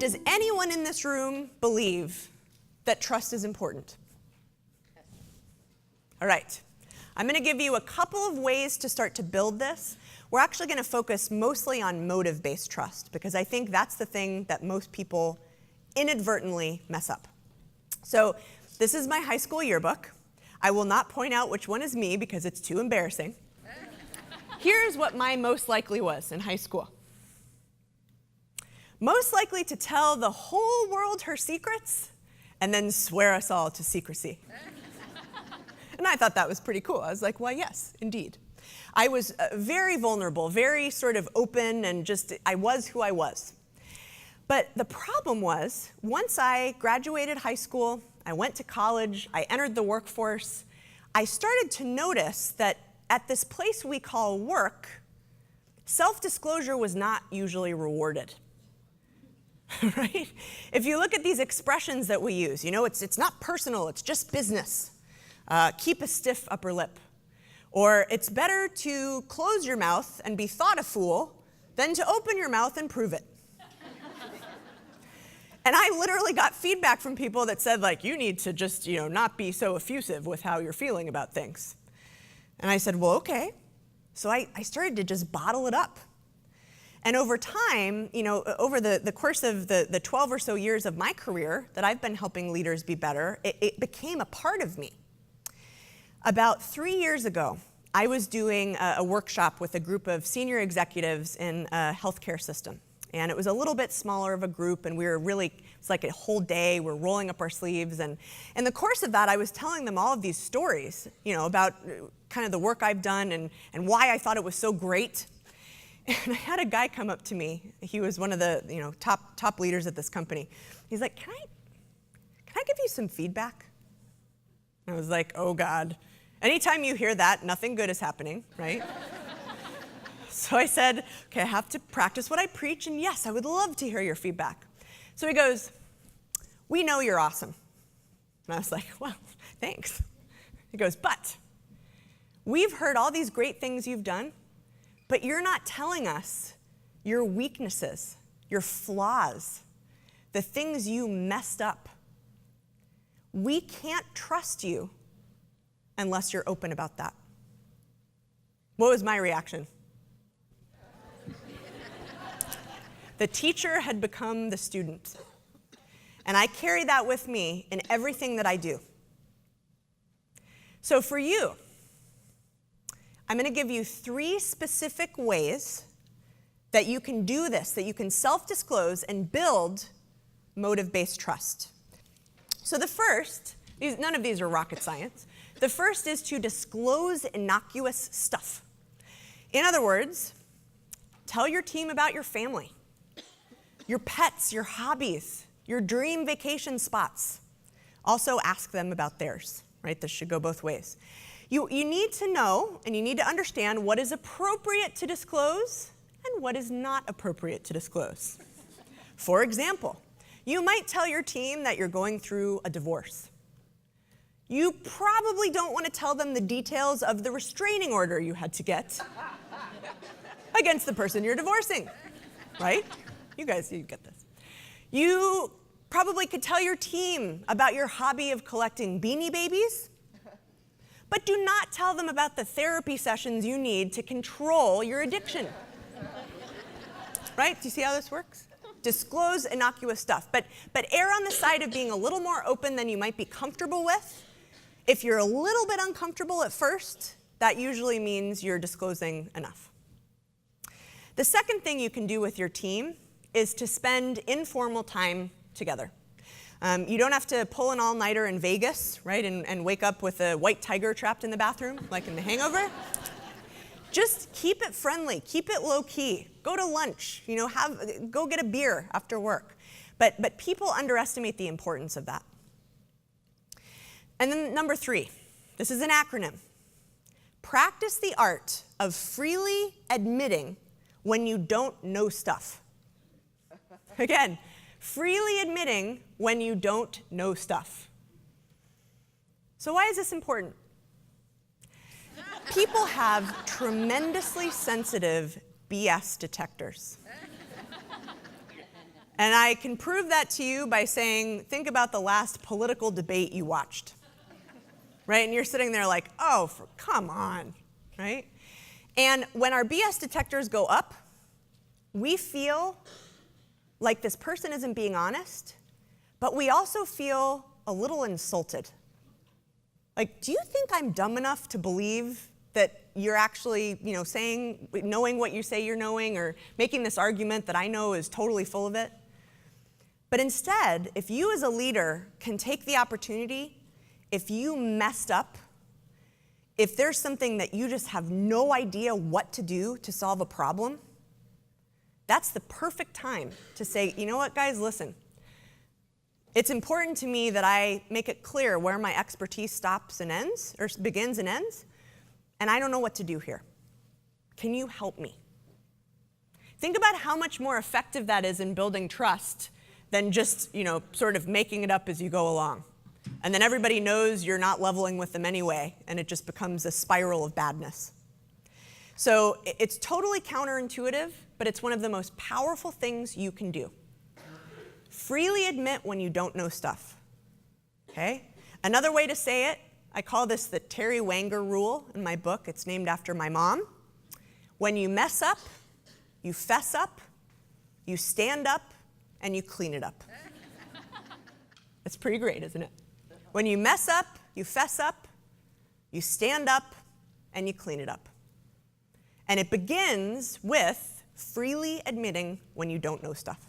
Does anyone in this room believe that trust is important? All right. I'm going to give you a couple of ways to start to build this. We're actually going to focus mostly on motive-based trust because I think that's the thing that most people inadvertently mess up. So this is my high school yearbook. I will not point out which one is me because it's too embarrassing. Here's what my most likely was in high school. Most likely to tell the whole world her secrets and then swear us all to secrecy. And I thought that was pretty cool. I was like, why, yes, indeed. I was very vulnerable, very sort of open, and just, I was who I was. But the problem was, once I graduated high school, I went to college, I entered the workforce, I started to notice that at this place we call work, self-disclosure was not usually rewarded. Right? If you look at these expressions that we use, it's not personal, it's just business. Keep a stiff upper lip. Or it's better to close your mouth and be thought a fool than to open your mouth and prove it. And I literally got feedback from people that said, like, you need to just, not be so effusive with how you're feeling about things. And I said, well, okay. So I started to just bottle it up. And over time, over the course of the 12 or so years of my career that I've been helping leaders be better, it became a part of me. About 3 years ago, I was doing a workshop with a group of senior executives in a healthcare system. And it was a little bit smaller of a group, and it's like a whole day, we're rolling up our sleeves. And in the course of that, I was telling them all of these stories, about kind of the work I've done and why I thought it was so great. And I had a guy come up to me. He was one of the top leaders at this company. He's like, can I give you some feedback? And I was like, oh God. Anytime you hear that, nothing good is happening, right? So I said, okay, I have to practice what I preach, and yes, I would love to hear your feedback. So he goes, we know you're awesome. And I was like, well, thanks. He goes, but we've heard all these great things you've done, but you're not telling us your weaknesses, your flaws, the things you messed up. We can't trust you unless you're open about that. What was my reaction? The teacher had become the student. And I carry that with me in everything that I do. So for you, I'm going to give you 3 specific ways that you can do this, that you can self-disclose and build motive-based trust. So the first, none of these are rocket science. The first is to disclose innocuous stuff. In other words, tell your team about your family, your pets, your hobbies, your dream vacation spots. Also ask them about theirs, right? This should go both ways. You need to know and you need to understand what is appropriate to disclose and what is not appropriate to disclose. For example, you might tell your team that you're going through a divorce. You probably don't want to tell them the details of the restraining order you had to get against the person you're divorcing, right? You get this. You probably could tell your team about your hobby of collecting Beanie Babies, but do not tell them about the therapy sessions you need to control your addiction. Right? Do you see how this works? Disclose innocuous stuff, but err on the side of being a little more open than you might be comfortable with. If you're a little bit uncomfortable at first, that usually means you're disclosing enough. The second thing you can do with your team is to spend informal time together. You don't have to pull an all-nighter in Vegas, right, and wake up with a white tiger trapped in the bathroom, like in The Hangover. Just keep it friendly, keep it low-key. Go to lunch, go get a beer after work. But people underestimate the importance of that. And then number 3, this is an acronym. Practice the art of freely admitting when you don't know stuff. Again, freely admitting when you don't know stuff. So why is this important? People have tremendously sensitive BS detectors. And I can prove that to you by saying, think about the last political debate you watched, right? And you're sitting there like, oh, come on, right? And when our BS detectors go up, we feel like this person isn't being honest, but we also feel a little insulted. Like, do you think I'm dumb enough to believe that you're actually, knowing what you say you're knowing, or making this argument that I know is totally full of it? But instead, if you as a leader can take the opportunity, if you messed up, if there's something that you just have no idea what to do to solve a problem, that's the perfect time to say, you know what, guys, listen. It's important to me that I make it clear where my expertise stops and ends, or begins and ends, and I don't know what to do here. Can you help me? Think about how much more effective that is in building trust than just, sort of making it up as you go along. And then everybody knows you're not leveling with them anyway, and it just becomes a spiral of badness. So it's totally counterintuitive, but it's one of the most powerful things you can do. Freely admit when you don't know stuff, okay? Another way to say it, I call this the Terry Wanger rule in my book. It's named after my mom. When you mess up, you fess up, you stand up, and you clean it up. That's pretty great, isn't it? When you mess up, you fess up, you stand up, and you clean it up. And it begins with freely admitting when you don't know stuff.